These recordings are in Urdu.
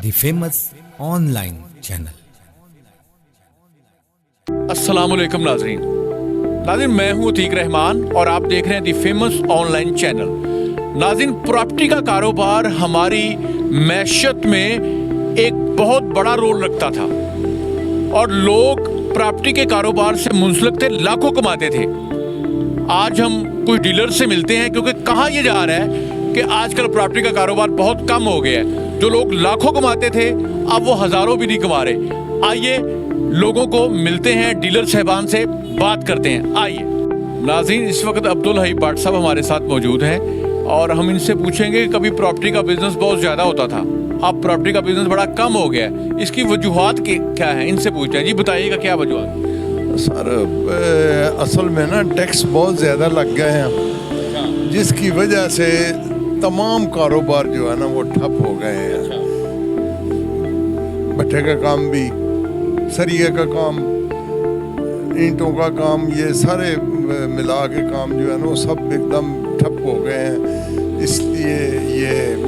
The famous on line channel. السلام علیکم ناظرین، میں ہوں عتیق رحمان اور آپ دیکھ رہے ہیں دی فیمس آن لائن چینل۔ ناظرین، پراپرٹی کا کاروبار ہماری معیشت میں ایک بہت بڑا رول رکھتا تھا اور لوگ پراپرٹی کے کاروبار سے منسلک تھے، لاکھوں کماتے تھے۔ آج ہم کچھ ڈیلر سے ملتے ہیں کیونکہ کہا یہ جا رہا ہے کہ آج کل پراپرٹی کا کاروبار بہت کم ہو گیا ہے۔ جو لوگ لاکھوں کماتے تھے اب وہ ہزاروں بھی نہیں کما رہے۔ آئیے لوگوں کو ملتے ہیں، ڈیلر صاحبان سے بات کرتے ہیں۔ آئیے ناظرین، اس وقت عبدالحی بٹ صاحب ہمارے ساتھ موجود ہیں اور ہم ان سے پوچھیں گے کہ کبھی پراپرٹی کا بزنس بہت زیادہ ہوتا تھا، اب پراپرٹی کا بزنس بڑا کم ہو گیا ہے، اس کی وجوہات کیا ہیں؟ ان سے پوچھتے ہیں۔ جی بتائیے گا کیا وجوہات؟ سر اصل میں نا ٹیکس بہت زیادہ لگ گئے ہیں، جس کی وجہ سے تمام کاروبار جو ہے نا وہ ٹھپ ہو گئے ہیں۔ بٹھے کا کام بھی، سریے کا کام، اینٹوں کا کام، یہ سارے ملا کے کام جو ہے نا وہ سب ایک دم ٹھپ ہو گئے ہیں۔ اس لیے یہ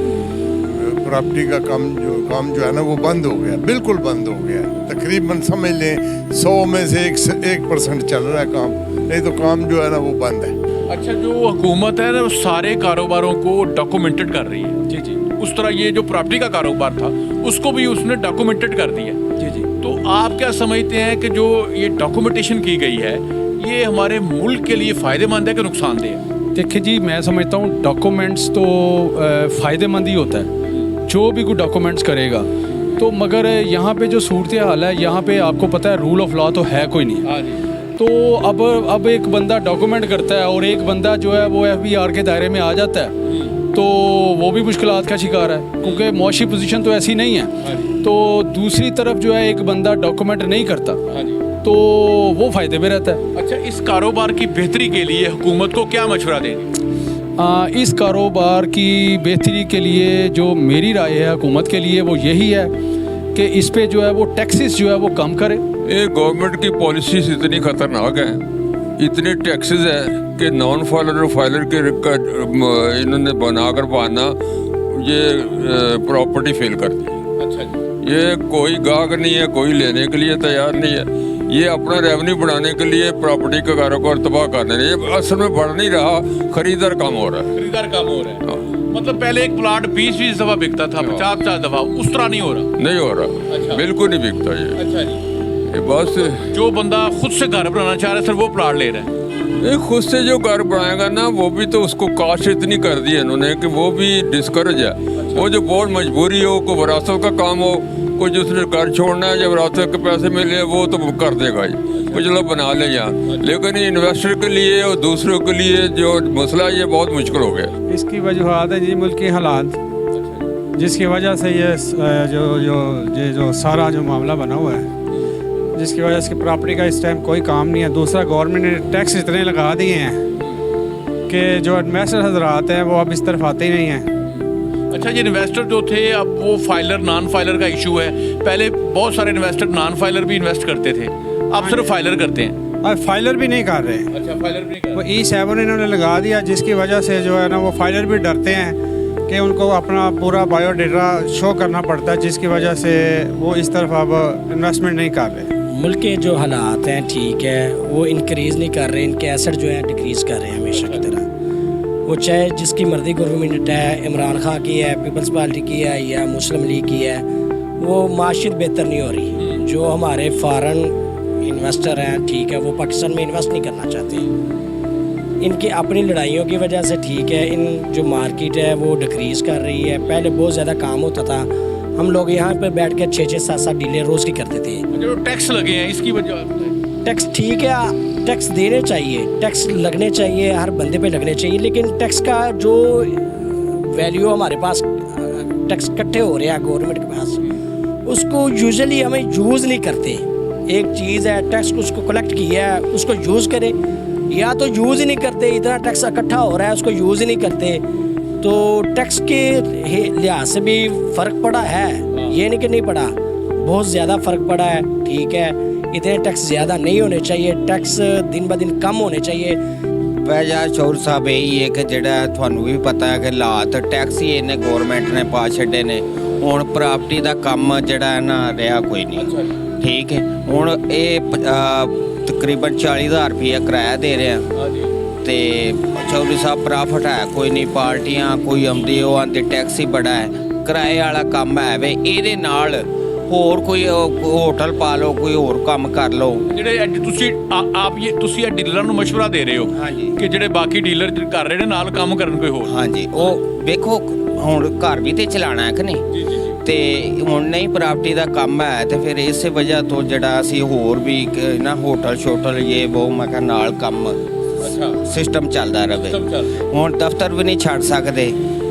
پراپرٹی کا کام جو ہے نا وہ بند ہو گیا، بالکل بند ہو گیا۔ تقریباً سمجھ لیں 100 میں سے 1% چل رہا ہے کام، نہیں تو کام جو ہے نا وہ بند ہے۔ اچھا، جو حکومت ہے نا وہ سارے کاروباروں کو ڈاکومنٹڈ کر رہی ہے، جی اس طرح یہ جو پراپرٹی کا کاروبار تھا اس کو بھی اس نے ڈاکومنٹڈ کر دیا، جی تو آپ کیا سمجھتے ہیں کہ جو یہ ڈاکومنٹیشن کی گئی ہے یہ ہمارے ملک کے لیے فائدہ مند ہے کہ نقصان دہ ہے؟ دیکھیں جی، میں سمجھتا ہوں ڈاکومنٹس تو فائدہ مند ہی ہوتا ہے جو بھی کوئی ڈاکومنٹس کرے گا، تو مگر یہاں پہ جو صورتحال ہے یہاں پہ آپ کو پتہ ہے رول آف لا تو ہے کوئی نہیں۔ تو اب ایک بندہ ڈاکومنٹ کرتا ہے اور ایک بندہ جو ہے وہ FBR کے دائرے میں آ جاتا ہے تو وہ بھی مشکلات کا شکار ہے، کیونکہ معاشی پوزیشن تو ایسی نہیں ہے۔ تو دوسری طرف جو ہے ایک بندہ ڈاکومنٹ نہیں کرتا تو وہ فائدے میں رہتا ہے۔ اچھا، اس کاروبار کی بہتری کے لیے حکومت کو کیا مشورہ دیں گے؟ اس کاروبار کی بہتری کے لیے جو میری رائے ہے حکومت کے لیے وہ یہی ہے کہ اس پہ جو ہے وہ ٹیکسز جو ہے وہ کم کرے۔ یہ گورنمنٹ کی پالیسیز اتنی خطرناک ہیں، اتنے ٹیکسز ہیں کہ نان فائلر اور فائلر کے انہوں نے بنا کر باندھنا یہ پراپرٹی فیل کرتی ہے۔ اچھا جی، یہ کوئی گاہک نہیں ہے، کوئی لینے کے لیے تیار نہیں ہے، یہ اپنا ریونیو بڑھانے کے لیے پراپرٹی کا کاروبار تباہ کرنے رہے ہیں۔ اصل میں بڑھ نہیں رہا، خریدار کم ہو رہا ہے، خریدار کم ہو رہا ہے۔ مطلب پہلے ایک پلاٹ 20 دفعہ بکتا تھا، 50 دفعہ، اس طرح نہیں ہو رہا، نہیں ہو رہا، بالکل نہیں بکتا یہ۔ اچھا جی، یہ بس جو بندہ خود سے گھر بنانا چاہ رہا ہے سر وہ پلاٹ لے رہا ہے۔ خود سے جو گھر بنائے گا نا وہ بھی تو اس کو کاسٹ اتنی کر دی ہے انہوں نے کہ وہ بھی ڈسکریج ہے۔ وہ جو بہت مجبوری ہو، کوئی وراثت کا کام ہو، کوئی جس نے گھر چھوڑنا ہے یا وراثت کے پیسے ملے وہ تو کر دے گا ہی، وہ چلو بنا لیں یہاں۔ لیکن انویسٹر کے لیے اور دوسروں کے لیے جو مسئلہ ہے یہ بہت مشکل ہو گیا۔ اس کی وجوہات ہیں جی ملکی حالات، جس کی وجہ سے یہ جو سارا جو معاملہ بنا ہوا ہے، جس کی وجہ سے پراپرٹی کا اس ٹائم کوئی کام نہیں ہے۔ دوسرا، گورنمنٹ نے ٹیکس اتنے لگا دیے ہیں کہ جو انویسٹر حضرات ہیں وہ اب اس طرف آتے ہی نہیں ہیں۔ اچھا، یہ انویسٹر جو تھے اب وہ فائلر نان فائلر کا ایشو ہے۔ پہلے بہت سارے انویسٹر نان فائلر بھی انویسٹ کرتے تھے، اب صرف فائلر کرتے ہیں۔ اب فائلر بھی نہیں کر رہے۔ اچھا، فائلر بھی نہیں وہ E7 انہوں نے لگا دیا، جس کی وجہ سے جو ہے نا وہ فائلر بھی ڈرتے ہیں کہ ان کو اپنا پورا بایو ڈیٹا شو کرنا پڑتا ہے، جس کی وجہ سے وہ اس طرف اب انویسٹمنٹ نہیں کر رہے۔ ملک کے جو حالات ہیں ٹھیک ہے، وہ انکریز نہیں کر رہے، ان کے ایسٹ جو ہیں ڈکریز کر رہے ہیں ہمیشہ کی طرح۔ وہ چاہے جس کی مرضی گورنمنٹ ہے، عمران خان کی ہے، پیپلز پارٹی کی ہے یا مسلم لیگ کی ہے، وہ معاشیت بہتر نہیں ہو رہی۔ جو ہمارے فارن انویسٹر ہیں ٹھیک ہے، وہ پاکستان میں انویسٹ نہیں کرنا چاہتے، ان کی اپنی لڑائیوں کی وجہ سے ٹھیک ہے، ان جو مارکیٹ ہے وہ ڈکریز کر رہی ہے۔ پہلے بہت زیادہ کام ہوتا تھا، ہم لوگ یہاں پہ بیٹھ کے 6-6 7-7 ڈیلیں روز کی کرتے تھے۔ جو ٹیکس لگے ہیں اس کی وجہ ٹیکس ٹھیک ہے، ٹیکس دینے چاہیے، ٹیکس لگنے چاہیے، ہر بندے پہ لگنے چاہیے، لیکن ٹیکس کا جو ویلیو ہمارے پاس ٹیکس اکٹھے ہو رہے ہیں گورنمنٹ کے پاس، اس کو یوزلی ہمیں یوز نہیں کرتے۔ ایک چیز ہے ٹیکس کو اس کو کلیکٹ کیا ہے اس کو یوز کرے، یا تو یوز ہی نہیں کرتے، اتنا ٹیکس اکٹھا ہو رہا ہے اس کو یوز ہی نہیں کرتے۔ تو ٹیکس کے لحاظ سے بھی فرق پڑا ہے، یہ نہیں کہ نہیں پڑا، بہت زیادہ فرق پڑا ہے۔ ٹھیک ہے، اتنے ٹیکس زیادہ نہیں ہونے چاہیے، ٹیکس دن بہ دن کم ہونے چاہیے۔ وجہ شور صاحب یہی ہے کہ جڑا تھانوں بھی پتہ ہے کہ لات ٹیکس ہی انہیں گورنمنٹ نے پا چھڈے نے، ਹੁਣ ਪ੍ਰਾਪਰਟੀ ਦਾ ਕੰਮ ਜਿਹੜਾ ਹੈ ਨਾ ਰਿਹਾ ਕੋਈ ਨਹੀਂ ਠੀਕ ਹੈ। ਹੁਣ ਇਹ ਤਕਰੀਬਨ 40,000 ਰੁਪਏ ਕਿਰਾਇਆ ਦੇ ਰਿਹਾ ਤੇ ਚੌਧਰੀ ਸਾਹਿਬ ਪ੍ਰਾਫਿਟ ਹੈ ਕੋਈ ਨਹੀਂ, ਪਾਰਟੀਆਂ ਕੋਈ ਆਉਂਦੀ ਉਹ ਆਂਦੇ ਟੈਕਸ ਹੀ ਬੜਾ ਹੈ, ਕਿਰਾਏ ਵਾਲਾ ਕੰਮ ਹੈ ਵੇ। ਇਹਦੇ ਨਾਲ ਹੋਰ ਕੋਈ ਹੋਟਲ ਪਾ ਲਓ, ਕੋਈ ਹੋਰ ਕੰਮ ਕਰ ਲਓ। ਜਿਹੜੇ ਅੱਜ ਤੁਸੀਂ ਤੁਸੀਂ ਇਹ ਡੀਲਰਾਂ ਨੂੰ ਮਸ਼ਵਰਾ ਦੇ ਰਹੇ ਹੋ ਹਾਂਜੀ। ਕਿ ਜਿਹੜੇ ਬਾਕੀ ਡੀਲਰ ਕਰ ਰਹੇ ਨੇ ਨਾਲ ਕੰਮ ਕਰਨ ਕੋਈ ਹੋਰ। ਹਾਂਜੀ, ਉਹ ਵੇਖੋ ਹੁਣ ਘਰ ਵੀ ਤੇ ਚਲਾਣਾ ਹੈ ਕਿ ਨਹੀਂ, ਤੇ ਹੁਣ ਨਹੀਂ ਪ੍ਰਾਪਰਟੀ ਦਾ ਕੰਮ ਹੈ ਤੇ ਫਿਰ ਇਸੇ ਵਜ੍ਹਾ ਤੋਂ ਜਿਹੜਾ ਅਸੀਂ ਹੋਰ ਵੀ ਨਾ ਹੋਟਲ ਛੋਟਲ ਇਹ ਉਹ ਮੈਂ ਕਿਹਾ ਨਾਲ ਕੰਮ ਸਿਸਟਮ ਚੱਲਦਾ ਰਹੇ। ਹੁਣ ਦਫ਼ਤਰ ਵੀ ਨਹੀਂ ਛੱਡ ਸਕਦੇ,